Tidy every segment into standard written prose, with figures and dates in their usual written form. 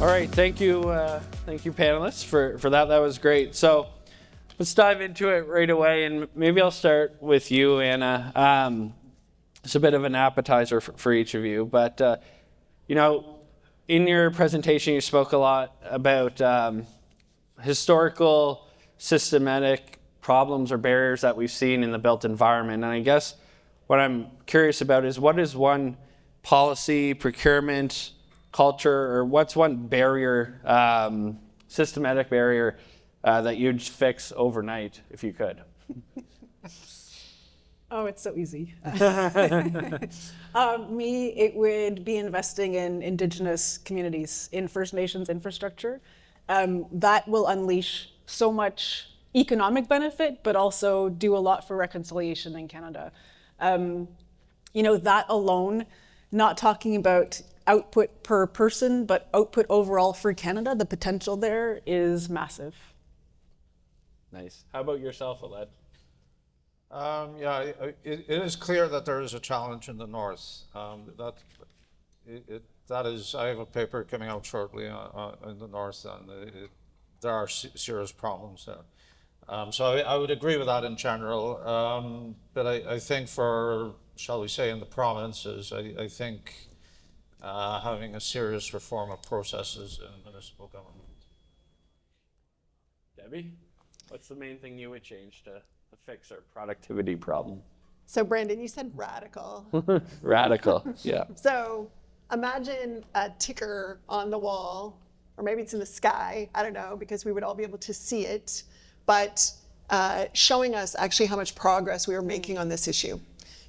All right, thank you panelists for that. That was great. So let's dive into it right away, and maybe I'll start with you, Anna. It's a bit of an appetizer for each of you, but in your presentation, you spoke a lot about historical, systematic problems or barriers that we've seen in the built environment. And I guess what I'm curious about is, what is one policy, procurement, culture, or what's one barrier, systematic barrier that you'd fix overnight if you could? Oh, it's so easy. Me, it would be investing in Indigenous communities, in First Nations infrastructure. That will unleash so much economic benefit, but also do a lot for reconciliation in Canada. That alone, not talking about output per person, but output overall for Canada, the potential there is massive. Nice. How about yourself, Aled? It is clear that there is a challenge in the north. That is, I have a paper coming out shortly in the north, and there are serious problems there. So I would agree with that in general. But I think for, shall we say, in the provinces, I think having a serious reform of processes in municipal government. Debbie, what's the main thing you would change to fix our productivity problem? So Brandon, you said radical. Radical, yeah. So imagine a ticker on the wall, or maybe it's in the sky, I don't know, because we would all be able to see it, but showing us actually how much progress we were making on this issue.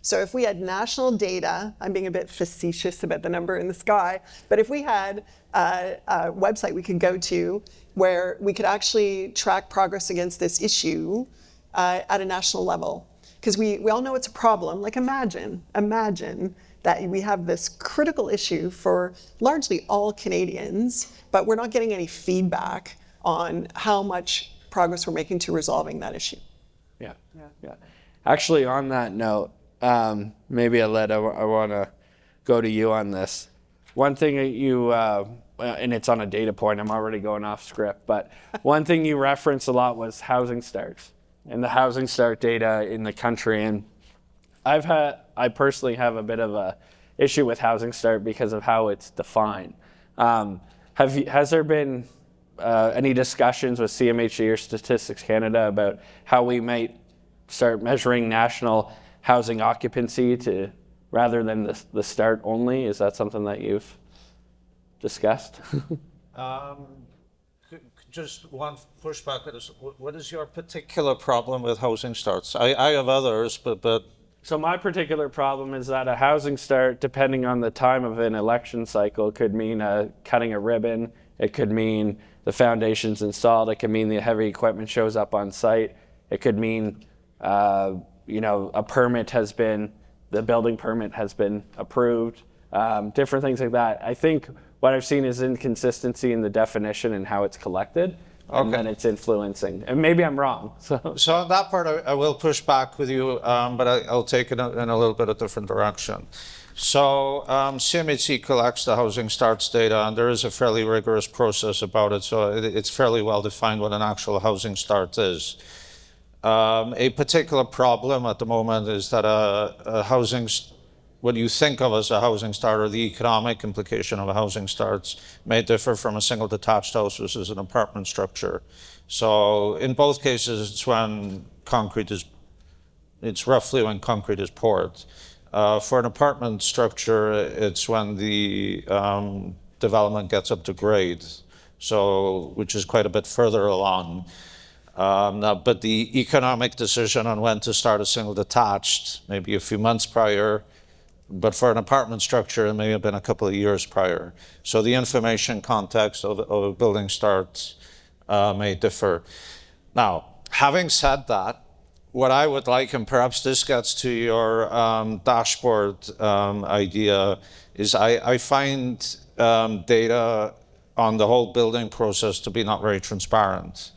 So if we had national data, I'm being a bit facetious about the number in the sky, but if we had a website we could go to where we could actually track progress against this issue at a national level, because we all know it's a problem. Like imagine that we have this critical issue for largely all Canadians, but we're not getting any feedback on how much progress we're making to resolving that issue. Yeah. Actually, on that note, maybe Aled, I want to go to you on this. One thing that you, and it's on a data point, I'm already going off script, but one thing you referenced a lot was housing starts and the housing start data in the country. And I personally have a bit of a issue with housing start because of how it's defined. Has there been any discussions with CMHC or Statistics Canada about how we might start measuring national housing occupancy rather than the start only? Is that something that you've discussed? Just one pushback. What is your particular problem with housing starts? I have others, but... So my particular problem is that a housing start, depending on the time of an election cycle, could mean cutting a ribbon. It could mean the foundation's installed. It could mean the heavy equipment shows up on site. It could mean the building permit has been approved, different things like that. I think what I've seen is inconsistency in the definition and how it's collected, and then it's influencing. And maybe I'm wrong. So on that part, I will push back with you, but I'll take it in a little bit of different direction. So CMHC collects the housing starts data, and there is a fairly rigorous process about it, so it's fairly well defined what an actual housing start is. A particular problem at the moment is that what you think of as a housing start, or the economic implication of a housing starts, may differ from a single detached house versus an apartment structure. So in both cases, it's roughly when concrete is poured. For an apartment structure, it's when the development gets up to grade, which is quite a bit further along. But the economic decision on when to start a single detached, maybe a few months prior, but for an apartment structure, it may have been a couple of years prior. So the information context of a building start may differ. Now, having said that, what I would like, and perhaps this gets to your dashboard idea, is I find data on the whole building process to be not very transparent.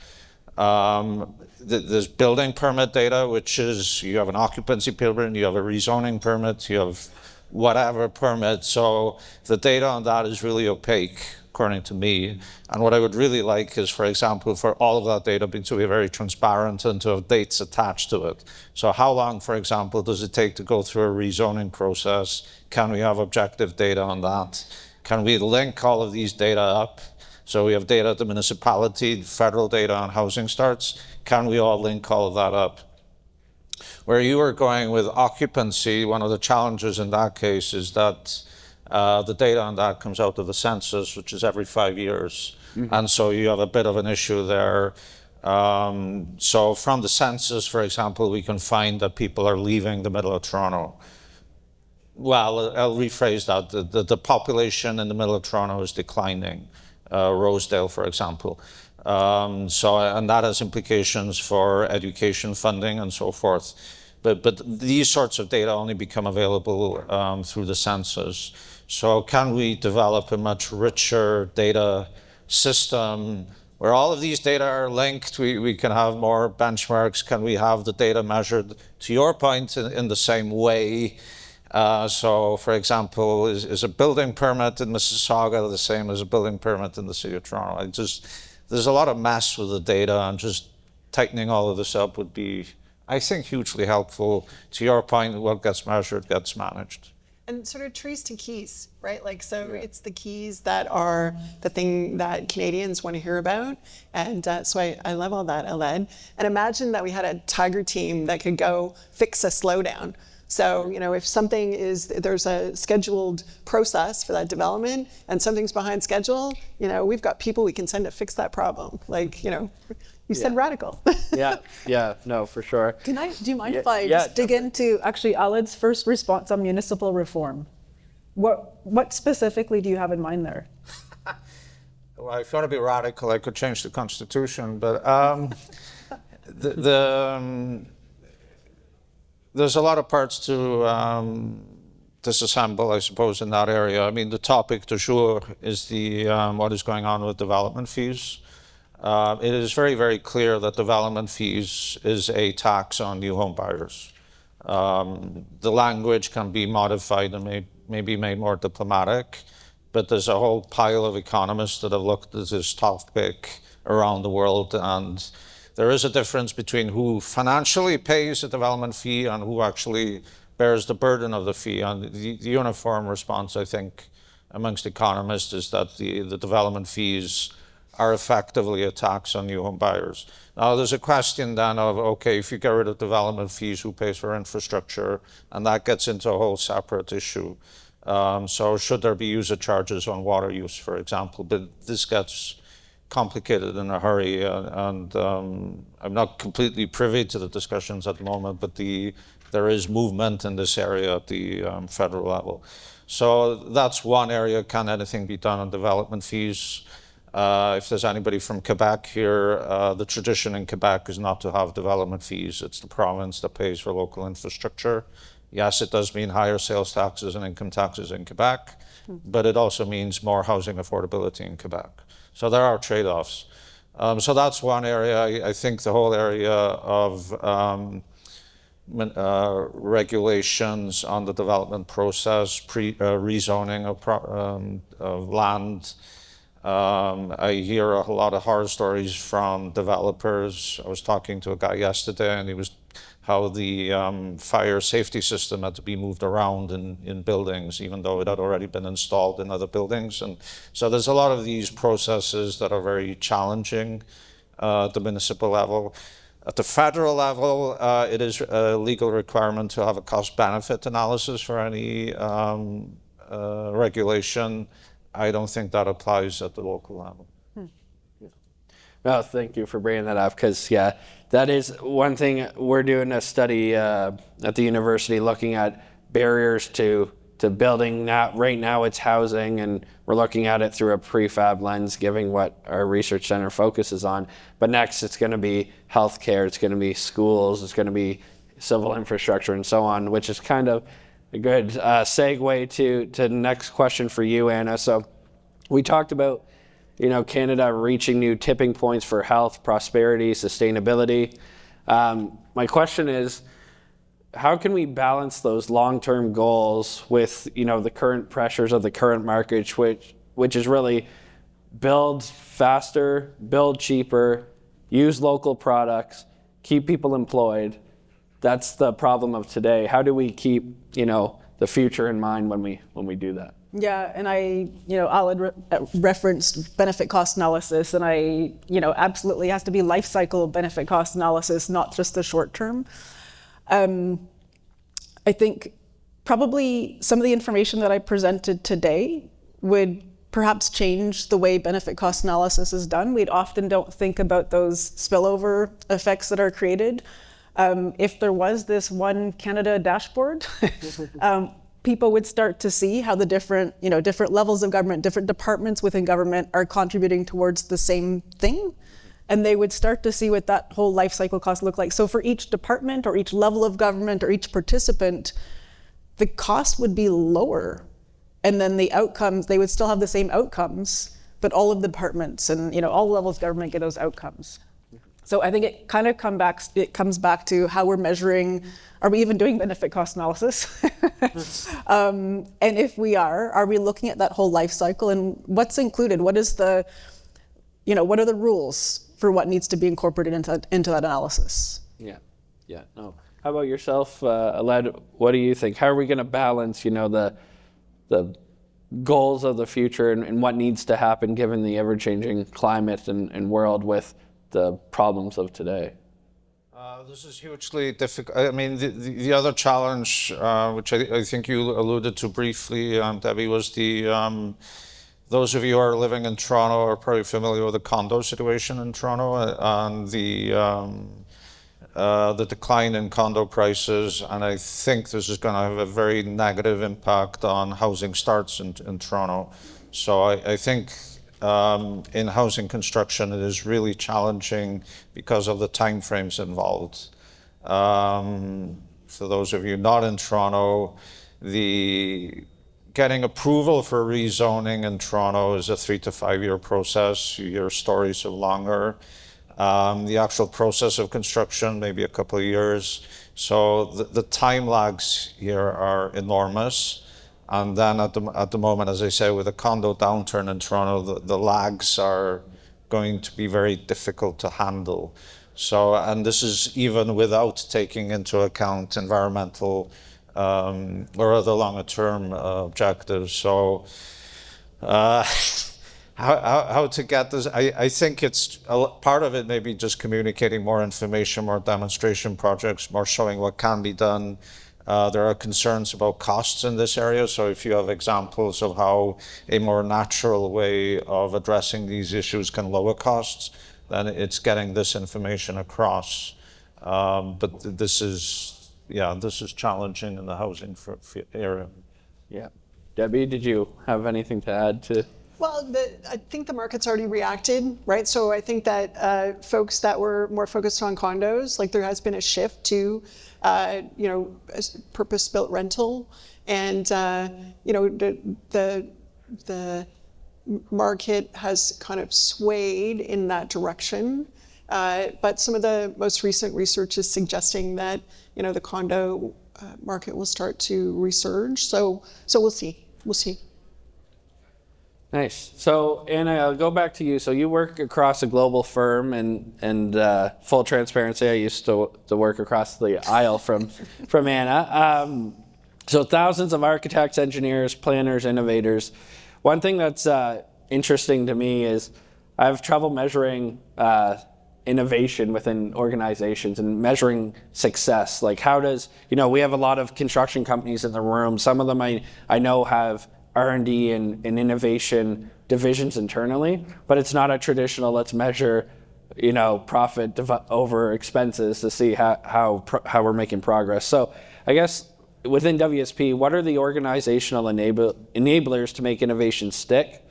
there's building permit data, which is you have an occupancy permit, you have a rezoning permit, you have whatever permit. So the data on that is really opaque, according to me. And what I would really like is, for example, for all of that data to be very transparent and to have dates attached to it. So how long, for example, does it take to go through a rezoning process? Can we have objective data on that? Can we link all of these data up? So we have data at the municipality, federal data on housing starts. Can we all link all of that up? Where you are going with occupancy, one of the challenges in that case is that the data on that comes out of the census, which is every 5 years. And so you have a bit of an issue there. So from the census, for example, we can find that people are leaving the middle of Toronto. Well, I'll rephrase that. The population in the middle of Toronto is declining. Rosedale, for example. And that has implications for education funding and so forth. But these sorts of data only become available through the census. So can we develop a much richer data system where all of these data are linked? We can have more benchmarks. Can we have the data measured, to your point, in the same way? So, for example, is a building permit in Mississauga the same as a building permit in the City of Toronto? There's a lot of mess with the data, and just tightening all of this up would be, I think, hugely helpful. To your point, what gets measured gets managed. And sort of trees to keys, right? Like, so it's the keys that are the thing that Canadians want to hear about. And so I love all that, Aled. And imagine that we had a Tiger team that could go fix a slowdown. So, if there's a scheduled process for that development and something's behind schedule, we've got people we can send to fix that problem. Like, you said radical. No, for sure. Do you mind if I just dig into actually Aled's first response on municipal reform? What specifically do you have in mind there? Well, if you want to be radical, I could change the Constitution, but there's a lot of parts to disassemble, I suppose, in that area. I mean, the topic du jour is what is going on with development fees. It is very, very clear that development fees is a tax on new home buyers. The language can be modified and maybe made more diplomatic, but there's a whole pile of economists that have looked at this topic around the world, and there is a difference between who financially pays a development fee and who actually bears the burden of the fee. And the uniform response, I think, amongst economists is that the development fees are effectively a tax on new home buyers. Now, there's a question then of, okay, if you get rid of development fees, who pays for infrastructure? And that gets into a whole separate issue. So should there be user charges on water use, for example? But this gets complicated in a hurry, and I'm not completely privy to the discussions at the moment, but there is movement in this area at the federal level. So that's one area. Can anything be done on development fees? If there's anybody from Quebec here, the tradition in Quebec is not to have development fees. It's the province that pays for local infrastructure. Yes, it does mean higher sales taxes and income taxes in Quebec, but it also means more housing affordability in Quebec. So there are trade-offs. So that's one area. I think the whole area of regulations on the development process, rezoning of land. I hear a lot of horror stories from developers. I was talking to a guy yesterday, and he was how the fire safety system had to be moved around in buildings, even though it had already been installed in other buildings. And so there's a lot of these processes that are very challenging at the municipal level. At the federal level, it is a legal requirement to have a cost-benefit analysis for any regulation. I don't think that applies at the local level. No, thank you for bringing that up, because that is one thing. We're doing a study at the university looking at barriers to building. Right now it's housing, and we're looking at it through a prefab lens, given what our research center focuses on. But next it's going to be healthcare, it's going to be schools, it's going to be civil infrastructure and so on, which is kind of a good segue to the next question for you, Anna. So we talked about Canada reaching new tipping points for health, prosperity, sustainability. My question is, how can we balance those long-term goals with, the current pressures of the current market, which is really build faster, build cheaper, use local products, keep people employed? That's the problem of today. How do we keep, the future in mind when we do that? Yeah, and Aled referenced benefit cost analysis, and absolutely has to be life cycle benefit cost analysis, not just the short term. I think probably some of the information that I presented today would perhaps change the way benefit cost analysis is done. We often don't think about those spillover effects that are created. If there was this one Canada dashboard, people would start to see how the different levels of government, different departments within government are contributing towards the same thing. And they would start to see what that whole life cycle cost look like. So for each department or each level of government or each participant, the cost would be lower. And then the outcomes, they would still have the same outcomes, but all of the departments and all levels of government get those outcomes. So I think it kind of comes back to how we're measuring, are we even doing benefit cost analysis? And if we are we looking at that whole life cycle and what's included? What is what are the rules for what needs to be incorporated into that analysis? Yeah. No. How about yourself, Aled? What do you think? How are we going to balance, the goals of the future and what needs to happen given the ever-changing climate and world with the problems of today? This is hugely difficult. I mean, the other challenge, which I think you alluded to briefly, Debbie, was those of you who are living in Toronto are probably familiar with the condo situation in Toronto and the decline in condo prices. And I think this is going to have a very negative impact on housing starts in Toronto. So I think in housing construction, it is really challenging because of the timeframes involved. For those of you not in Toronto, getting approval for rezoning in Toronto is a 3 to 5 year process. You hear stories of longer. The actual process of construction, maybe a couple of years. So the time lags here are enormous. And then at the moment, as I say, with the condo downturn in Toronto, the lags are going to be very difficult to handle. So, and this is even without taking into account environmental or other longer term objectives. So how to get this? I think it's part of it maybe just communicating more information, more demonstration projects, more showing what can be done. There are concerns about costs in this area. So if you have examples of how a more natural way of addressing these issues can lower costs, then it's getting this information across. But this is challenging in the housing area. Yeah. Debbie, did you have anything to add to? Well, I think the market's already reacted, right? So I think that folks that were more focused on condos, like there has been a shift to, purpose-built rental, and the market has kind of swayed in that direction. But some of the most recent research is suggesting that the condo market will start to resurge. So we'll see. Nice. So Anna, I'll go back to you. So you work across a global firm, and full transparency, I used to work across the aisle from Anna. So thousands of architects, engineers, planners, innovators. One thing that's interesting to me is I have trouble measuring innovation within organizations and measuring success. Like how does, we have a lot of construction companies in the room. Some of them I know have R&D and innovation divisions internally, but it's not a traditional, let's measure, profit over expenses to see how we're making progress. So I guess within WSP, what are the organizational enablers to make innovation stick?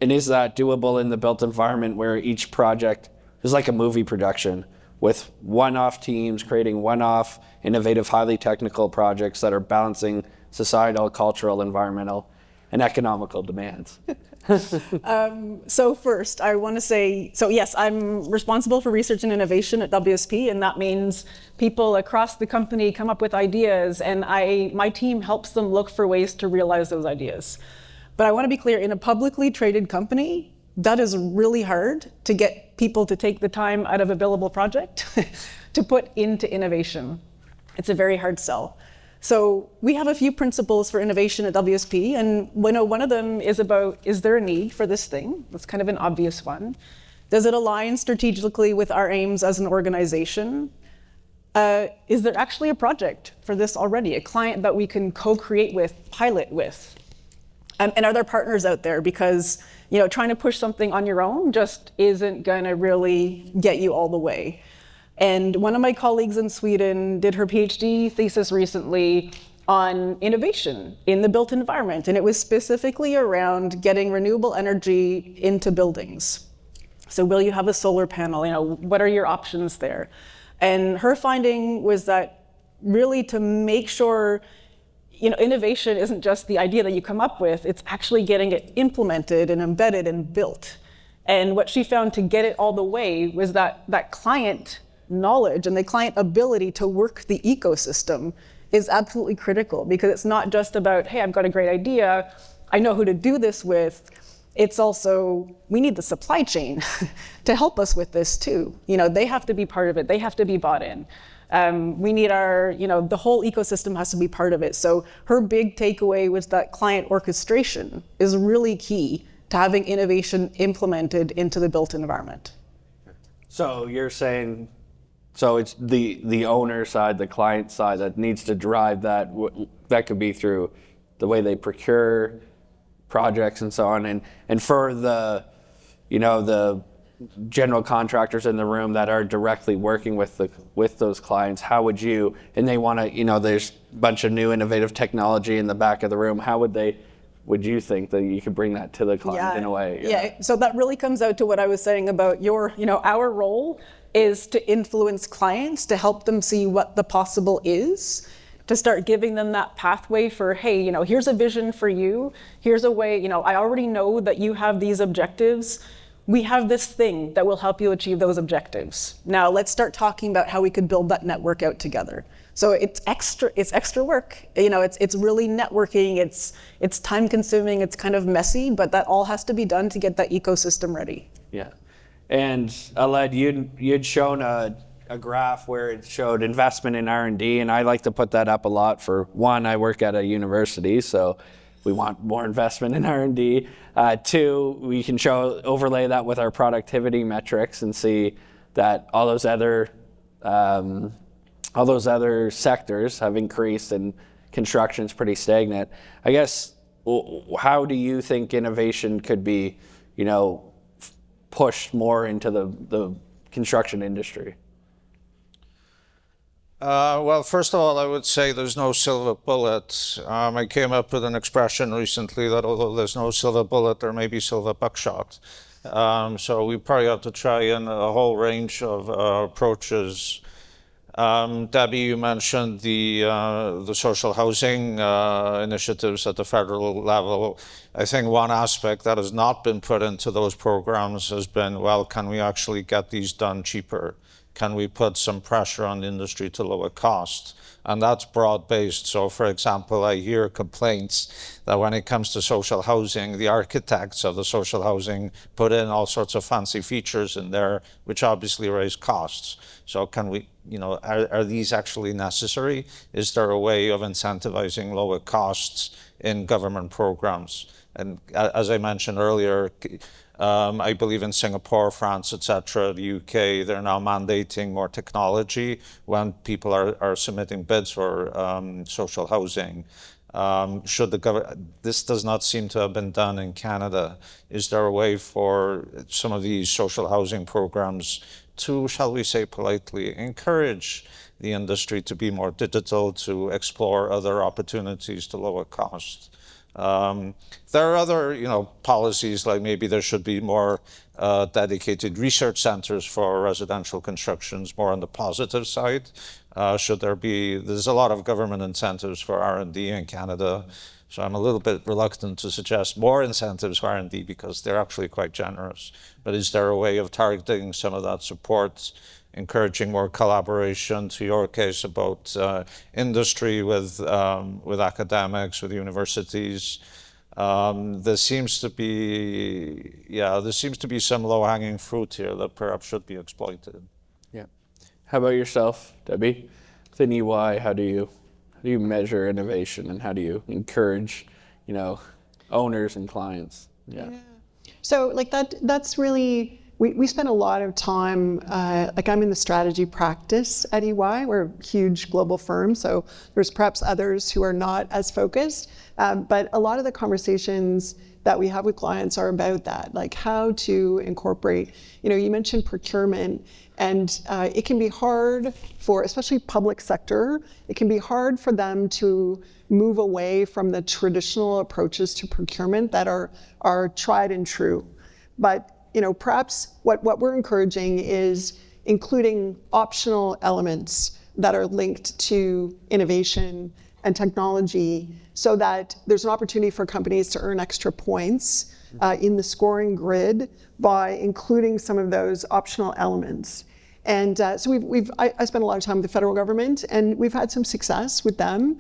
And is that doable in the built environment where each project is like a movie production with one-off teams creating one-off, innovative, highly technical projects that are balancing societal, cultural, environmental, and economical demands? So first, I want to say, so yes, I'm responsible for research and innovation at WSP, and that means people across the company come up with ideas, and my team helps them look for ways to realize those ideas. But I want to be clear, in a publicly traded company, that is really hard to get people to take the time out of a billable project to put into innovation. It's a very hard sell. So we have a few principles for innovation at WSP, and one of them is about, is there a need for this thing? That's kind of an obvious one. Does it align strategically with our aims as an organization? Is there actually a project for this already, a client that we can co-create with, pilot with? And are there partners out there? Because trying to push something on your own just isn't gonna really get you all the way. And one of my colleagues in Sweden did her PhD thesis recently on innovation in the built environment, and it was specifically around getting renewable energy into buildings. So will you have a solar panel? What are your options there? And her finding was that really to make sure innovation isn't just the idea that you come up with, it's actually getting it implemented and embedded and built. And what she found to get it all the way was that client knowledge and the client ability to work the ecosystem is absolutely critical, because it's not just about, hey, I've got a great idea, I know who to do this with. It's also, we need the supply chain to help us with this too. They have to be part of it, they have to be bought in. We need the whole ecosystem has to be part of it. So her big takeaway was that client orchestration is really key to having innovation implemented into the built environment. So you're saying, so it's the owner side, the client side that needs to drive that. That could be through the way they procure projects and so on. And for the general contractors in the room that are directly working with those clients, how would you, and they want to, there's a bunch of new innovative technology in the back of the room, how would you think that you could bring that to the client in a way? Yeah, so that really comes out to what I was saying about our role is to influence clients, to help them see what the possible is, to start giving them that pathway for, hey, here's a vision for you, here's a way, I already know that you have these objectives, we have this thing that will help you achieve those objectives. Now let's start talking about how we could build that network out together. So it's extra work. It's really networking, it's time consuming, it's kind of messy, but that all has to be done to get that ecosystem ready. Yeah. And Aled, you'd shown a graph where it showed investment in R&D, and I like to put that up a lot. For one, I work at a university, so we want more investment in R&D. Two, we can overlay that with our productivity metrics and see that all those other sectors have increased and construction's pretty stagnant. I guess, how do you think innovation could be, pushed more into the construction industry? Well, first of all, I would say there's no silver bullet. I came up with an expression recently that although there's no silver bullet, there may be silver buckshot. So we probably have to try in a whole range of approaches. Debbie, you mentioned the social housing initiatives at the federal level. I think one aspect that has not been put into those programs has been, well, can we actually get these done cheaper? Can we put some pressure on the industry to lower costs? And that's broad-based. So, for example, I hear complaints that when it comes to social housing, the architects of the social housing put in all sorts of fancy features in there, which obviously raise costs. So can we, are these actually necessary? Is there a way of incentivizing lower costs in government programs? And as I mentioned earlier, I believe in Singapore, France, etc., the UK, they're now mandating more technology when people are submitting bids for social housing. This does not seem to have been done in Canada. Is there a way for some of these social housing programs to, shall we say politely, encourage the industry to be more digital, to explore other opportunities to lower costs? There are other, policies, like maybe there should be more dedicated research centers for residential constructions, more on the positive side. There's a lot of government incentives for R&D in Canada, so I'm a little bit reluctant to suggest more incentives for R&D because they're actually quite generous. But is there a way of targeting some of that support, encouraging more collaboration, to your case about industry with academics, with universities? There seems to be some low-hanging fruit here that perhaps should be exploited. Yeah. How about yourself, Debbie? Within EY, how do you measure innovation, and how do you encourage, owners and clients? Yeah. So that's really, we spend a lot of time, I'm in the strategy practice at EY. We're a huge global firm, so there's perhaps others who are not as focused. But a lot of the conversations that we have with clients are about that, like how to incorporate, you mentioned procurement, and it can be hard for, especially public sector, it can be hard for them to move away from the traditional approaches to procurement that are tried and true. But perhaps what we're encouraging is including optional elements that are linked to innovation and technology, so that there's an opportunity for companies to earn extra points in the scoring grid by including some of those optional elements. And so I spent a lot of time with the federal government, and we've had some success with them.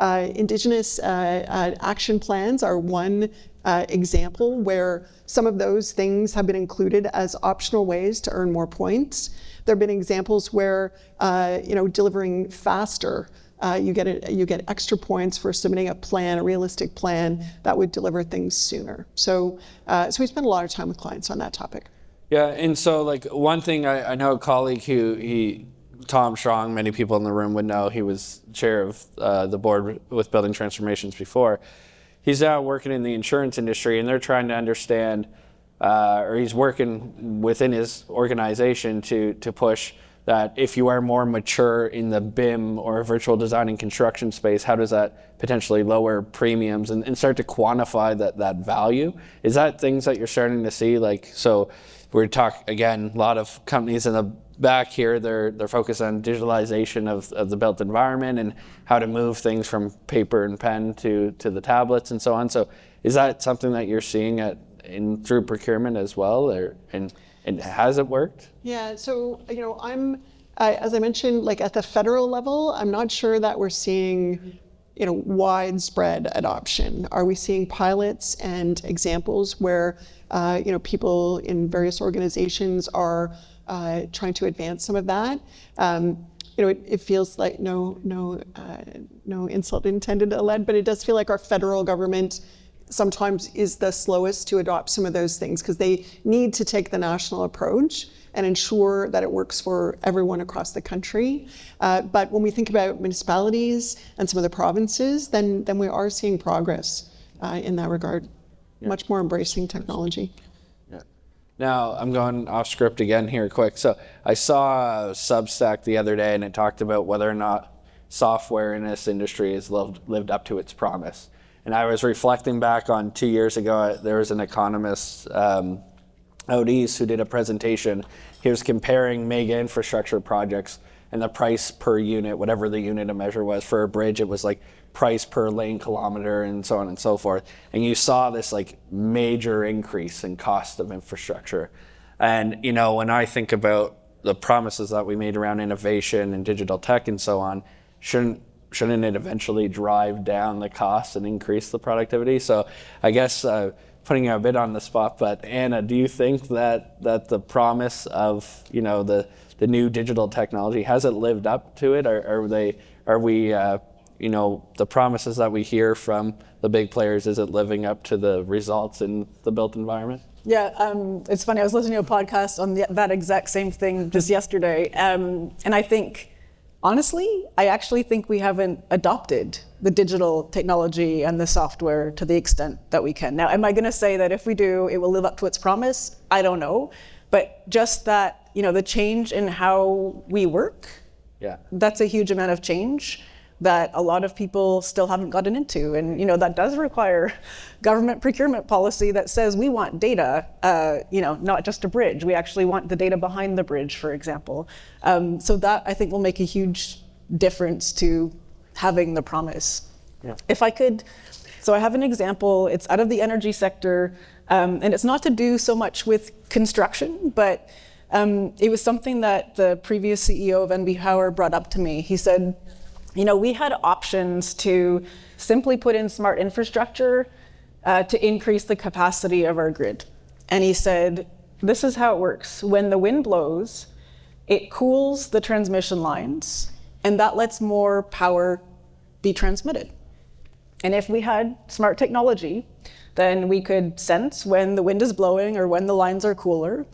Indigenous action plans are one example where some of those things have been included as optional ways to earn more points. There have been examples where, delivering faster, you get extra points for submitting a realistic plan that would deliver things sooner. So we spend a lot of time with clients on that topic. Yeah, and so one thing, I know a colleague Tom Strong, many people in the room would know, he was chair of the board with Building Transformations before. He's now working in the insurance industry, and they're trying to understand, or he's working within his organization to push that if you are more mature in the BIM or virtual design and construction space, how does that potentially lower premiums and start to quantify that value? Is that things that you're starting to see? So we're talking, again, a lot of companies in the back here, they're focused on digitalization of the built environment and how to move things from paper and pen to the tablets and so on. So is that something that you're seeing through procurement as well, and has it worked? Yeah, so I'm, as I mentioned, at the federal level, I'm not sure that we're seeing widespread adoption. Are we seeing pilots and examples where people in various organizations are trying to advance some of that? It feels like no insult intended, Aled, but it does feel like our federal government sometimes is the slowest to adopt some of those things, because they need to take the national approach and ensure that it works for everyone across the country. But when we think about municipalities and some of the provinces, then we are seeing progress in that regard, much more embracing technology. Yeah. Now, I'm going off script again here quick. So I saw a Substack the other day, and it talked about whether or not software in this industry has lived up to its promise. And I was reflecting back on 2 years ago, there was an economist out east who did a presentation. He was comparing mega infrastructure projects and the price per unit, whatever the unit of measure was. For a bridge, it was price per lane kilometer and so on and so forth. And you saw this major increase in cost of infrastructure. And when I think about the promises that we made around innovation and digital tech and so on, shouldn't it eventually drive down the costs and increase the productivity? So I guess putting you a bit on the spot, but Anna, do you think that the promise of the new digital technology, has it lived up to it? Are we the promises that we hear from the big players, is it living up to the results in the built environment? Yeah, it's funny, I was listening to a podcast on that exact same thing just yesterday, and I think, honestly, I actually think we haven't adopted the digital technology and the software to the extent that we can. Now, am I going to say that if we do, it will live up to its promise? I don't know. But just that, the change in how we work, that's a huge amount of change. that a lot of people still haven't gotten into. And that does require government procurement policy that says we want data, not just a bridge. We actually want the data behind the bridge, for example. So that, I think, will make a huge difference to having the promise. Yeah. If I could, so I have an example. It's out of the energy sector, and it's not to do so much with construction, but it was something that the previous CEO of NB Power brought up to me. He said, we had options to simply put in smart infrastructure to increase the capacity of our grid. And he said, this is how it works. When the wind blows, it cools the transmission lines, and that lets more power be transmitted. And if we had smart technology, then we could sense when the wind is blowing or when the lines are cooler,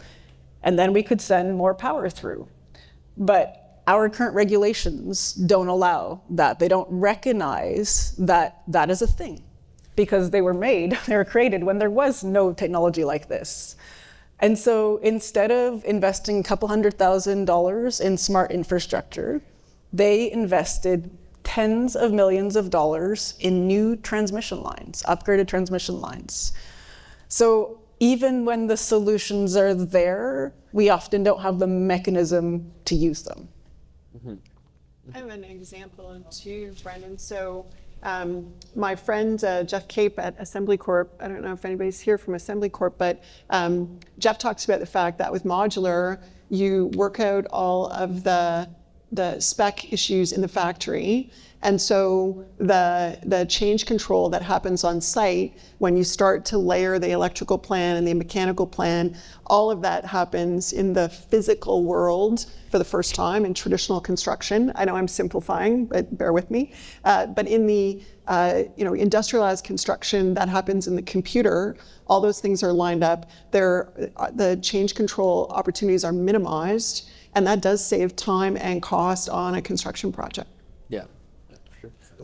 and then we could send more power through. But our current regulations don't allow that. They don't recognize that that is a thing, because they were created when there was no technology like this. And so instead of investing a couple $100,000 in smart infrastructure, they invested tens of millions of dollars in new transmission lines, upgraded transmission lines. So even when the solutions are there, we often don't have the mechanism to use them. Mm-hmm. I have an example too, Brandon. So my friend Jeff Cape at Assembly Corp, I don't know if anybody's here from Assembly Corp, but Jeff talks about the fact that with modular, you work out all of the spec issues in the factory. And so the change control that happens on site when you start to layer the electrical plan and the mechanical plan, all of that happens in the physical world for the first time in traditional construction. I know I'm simplifying, but bear with me. But in the industrialized construction, that happens in the computer. All those things are lined up. The change control opportunities are minimized, and that does save time and cost on a construction project. Yeah.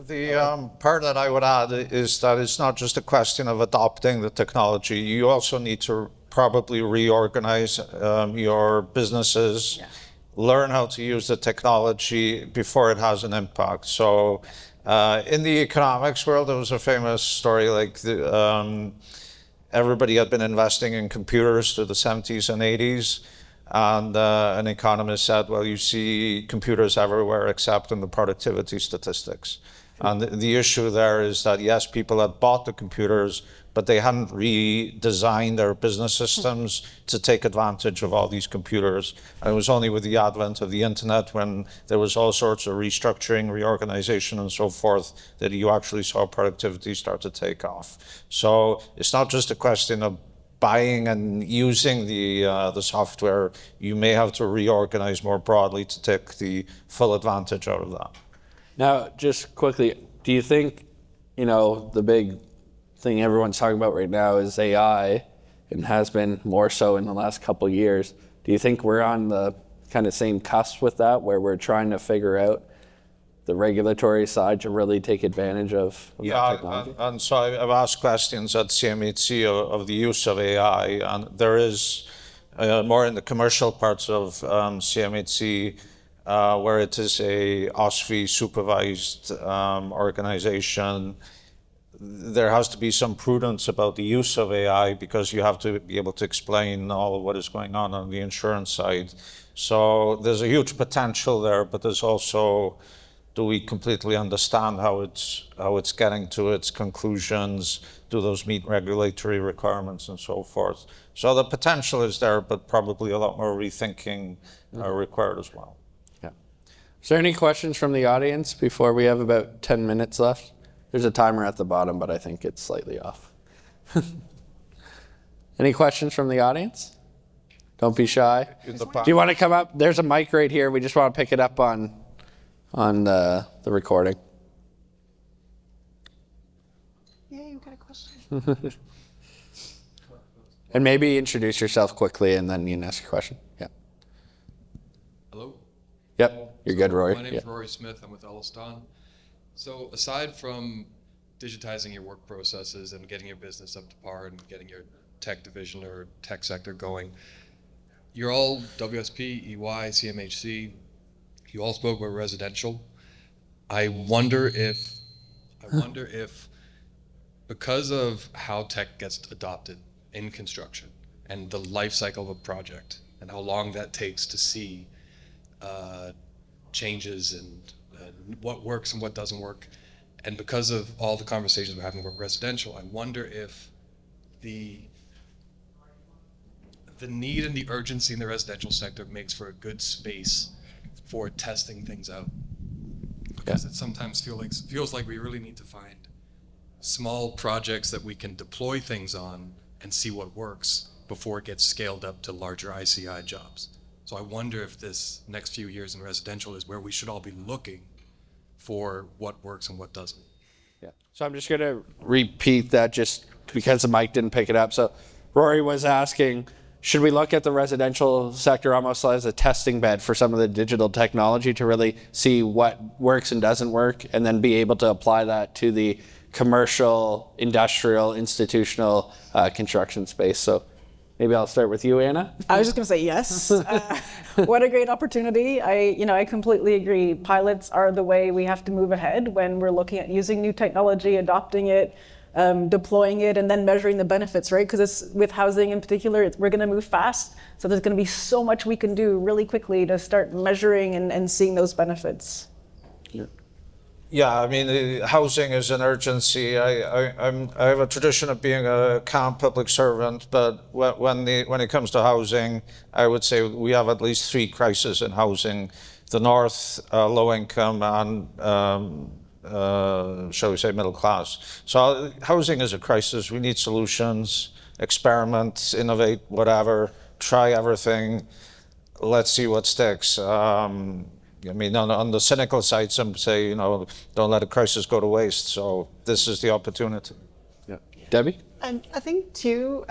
The part that I would add is that it's not just a question of adopting the technology. You also need to probably reorganize your businesses, learn how to use the technology before it has an impact. So in the economics world, there was a famous story like everybody had been investing in computers through the 70s and 80s. And an economist said, well, you see computers everywhere except in the productivity statistics. And the issue there is that, yes, people had bought the computers, but they hadn't redesigned their business systems to take advantage of all these computers. And it was only with the advent of the internet, when there was all sorts of restructuring, reorganization, and so forth, that you actually saw productivity start to take off. So it's not just a question of buying and using the software. You may have to reorganize more broadly to take the full advantage out of that. Now, just quickly, do you think, the big thing everyone's talking about right now is AI, and has been more so in the last couple of years? Do you think we're on the kind of same cusp with that, where we're trying to figure out the regulatory side to really take advantage of that technology? And so I've asked questions at CMHC of the use of AI, and there is more in the commercial parts of CMHC, where it is a OSFI supervised organization. There has to be some prudence about the use of AI, because you have to be able to explain all of what is going on the insurance side. So there's a huge potential there, but there's also, do we completely understand how it's getting to its conclusions? Do those meet regulatory requirements and so forth? So the potential is there, but probably a lot more rethinking required as well. Yeah. Is there any questions from the audience before we have about 10 minutes left? There's a timer at the bottom, but I think it's slightly off. Any questions from the audience? Don't be shy. Do you want to come up? There's a mic right here. We just want to pick it up on the recording. Yeah, you got a question? And maybe introduce yourself quickly, and then you can ask a question. Yeah. Hello? Yep, you're good, Rory. My name is Rory Smith. I'm with Elliston. So aside from digitizing your work processes and getting your business up to par and getting your tech division or tech sector going, you're all WSP, EY, CMHC. You all spoke about residential. I wonder if because of how tech gets adopted in construction and the life cycle of a project and how long that takes to see changes and what works and what doesn't work, and because of all the conversations we're having about residential, I wonder if the need and the urgency in the residential sector makes for a good space for testing things out. Because it sometimes feels like we really need to find small projects that we can deploy things on and see what works before it gets scaled up to larger ICI jobs. So I wonder if this next few years in residential is where we should all be looking for what works and what doesn't. Yeah. So I'm just going to repeat that just because the mic didn't pick it up. So Rory was asking, should we look at the residential sector almost as a testing bed for some of the digital technology to really see what works and doesn't work, and then be able to apply that to the commercial, industrial, institutional construction space? So maybe I'll start with you, Anna. I was just going to say yes. What a great opportunity. I completely agree. Pilots are the way we have to move ahead when we're looking at using new technology, adopting it, deploying it, and then measuring the benefits, right? Because it's with housing in particular, we're going to move fast. So there's going to be so much we can do really quickly to start measuring and seeing those benefits. Yeah, I mean, housing is an urgency. I have a tradition of being a calm public servant, but when it comes to housing, I would say we have at least 3 crises in housing: the North, low income, and shall we say middle class. So housing is a crisis. We need solutions, experiment, innovate, whatever, try everything. Let's see what sticks. I mean, on the cynical side, some say, don't let a crisis go to waste. So this is the opportunity. Yeah. Debbie? And I think too,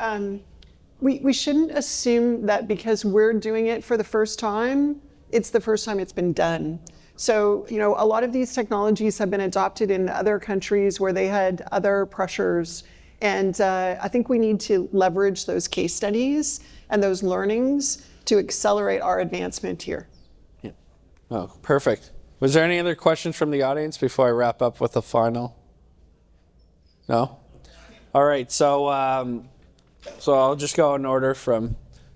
we shouldn't assume that because we're doing it for the first time, it's the first time it's been done. So, a lot of these technologies have been adopted in other countries where they had other pressures. And I think we need to leverage those case studies and those learnings to accelerate our advancement here. Yeah. Oh, perfect. Was there any other questions from the audience before I wrap up with the final? No? All right. So I'll just go in order from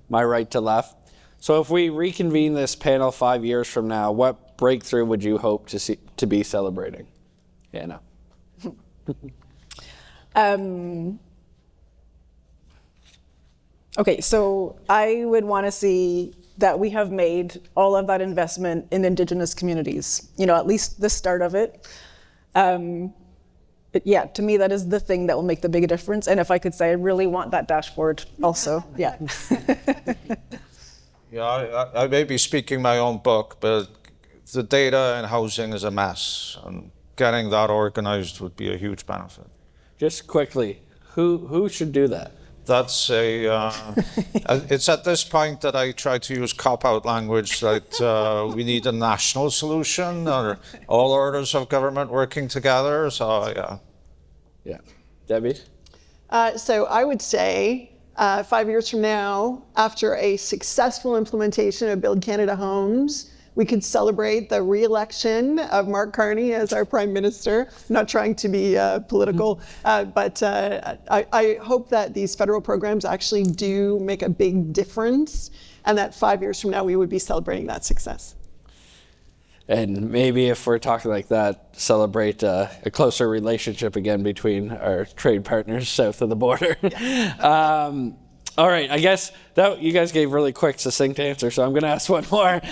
my right to left. So if we reconvene this panel 5 years from now, what breakthrough would you hope to be celebrating? Anna. Okay, so I would want to see that we have made all of that investment in Indigenous communities, at least the start of it. But yeah, to me, that is the thing that will make the big difference. And if I could say, I really want that dashboard also, yeah. Yeah, I may be speaking my own book, but the data and housing is a mess, and getting that organized would be a huge benefit. Just quickly, who should do that? That's it's at this point that I try to use cop-out language that we need a national solution or all orders of government working together, so yeah. Yeah. Debbie? So I would say 5 years from now, after a successful implementation of Build Canada Homes, we could celebrate the re-election of Mark Carney as our Prime Minister. I'm not trying to be political, but I hope that these federal programs actually do make a big difference, and that 5 years from now we would be celebrating that success. And maybe if we're talking like that, celebrate a closer relationship again between our trade partners south of the border. Yeah. All right, I guess that you guys gave really quick, succinct answer, so I'm going to ask one more.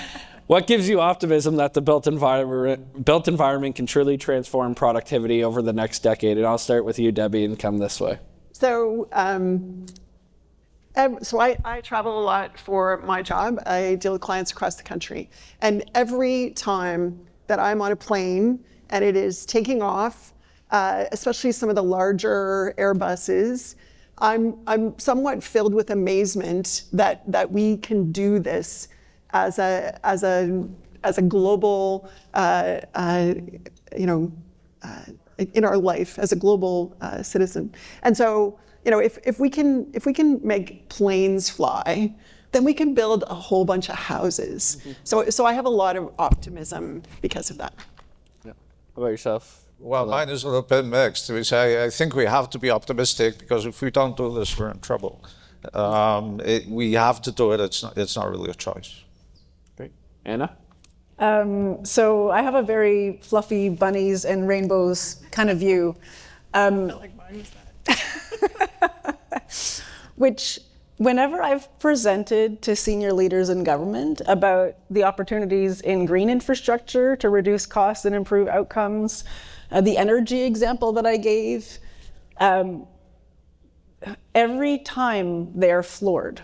What gives you optimism that the built environment can truly transform productivity over the next decade? And I'll start with you, Debbie, and come this way. So I travel a lot for my job. I deal with clients across the country. And every time that I'm on a plane and it is taking off, especially some of the larger Airbuses, I'm somewhat filled with amazement that we can do this as a global, in our life as a global citizen. And so, if we can make planes fly, then we can build a whole bunch of houses. Mm-hmm. So I have a lot of optimism because of that. Yeah. How about yourself? Well, mine is a little bit mixed. I think we have to be optimistic because if we don't do this, we're in trouble. We have to do it. It's not really a choice. Great. Anna? So I have a very fluffy bunnies and rainbows kind of view. I feel like mine was that. Which, whenever I've presented to senior leaders in government about the opportunities in green infrastructure to reduce costs and improve outcomes, the energy example that I gave, every time they are floored.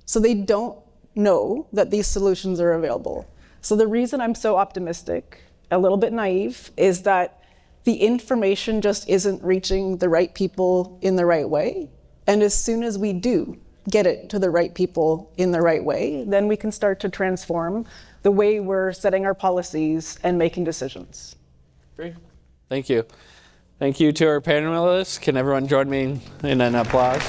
So they don't know that these solutions are available. So the reason I'm so optimistic, a little bit naive, is that the information just isn't reaching the right people in the right way. And as soon as we do get it to the right people in the right way, then we can start to transform the way we're setting our policies and making decisions. Great. Thank you. Thank you to our panelists. Can everyone join me in an applause?